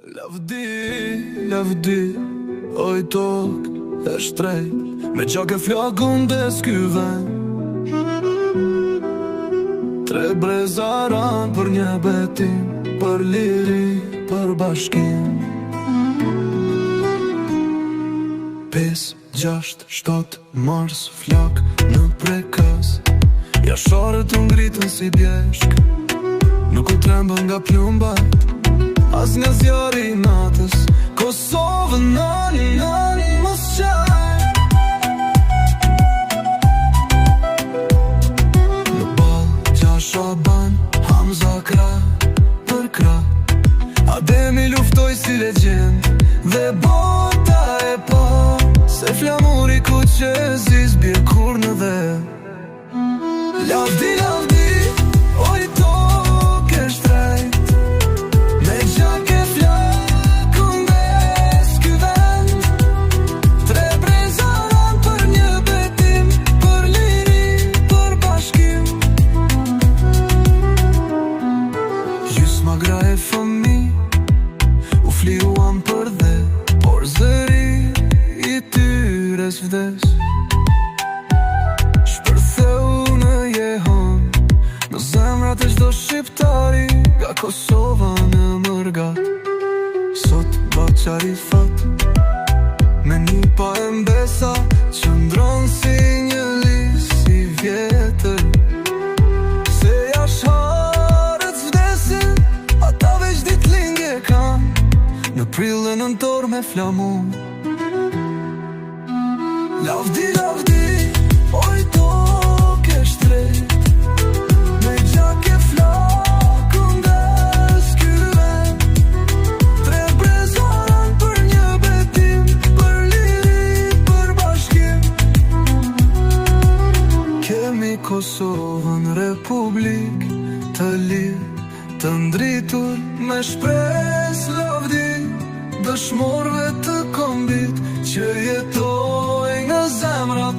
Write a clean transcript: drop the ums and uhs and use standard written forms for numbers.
Lavdi, lavdi, oj tokë e shtrejt, me gjak e flakun des ky vend. Tre brezaran për një betim, për liri, për bashkim. 5, 6, 7 mars flak në prekës, jasharët u ngritën si bjeshk, nuk u trembën nga plumbat, as nga zjarri i natës. Kosovë nani, nani mos qaj. Në bal, Gjashaban, Hamza kra për kra, Ademi luftoj si legjend, dhe bota e pa, se flamuri ku që zis bje kur në dhe. Lavdi, lavdi, oj tokë e shtrejt, me gjak e flakun des ky vend. Tre brezaran për një betim, për liri, për bashkim. Gjysma gra e fëmi, u fliruan për dhe, por zëri i tyre s'vdes. Shpërtheu në jehon, në zemrat e çdo shqiptari, nga Kosova në mërgat. Sot Baçari fat, me një pa e mbesa, që ndron si një lis i vjetër. Se jasharët s'vdesin, ata veç ditëlindje kanë, në prill e nëntor me flamur. Lavdi, lavdi, oj tokë e shtrejt, me gjak e flakun des ky vend. Tre brezaran për një betim, për liri, për bashkim. Kemi Kosovën republik, të lirë, të ndritur me shpres. Lavdi, dëshmorve të kombit, që jetoj nga zemrat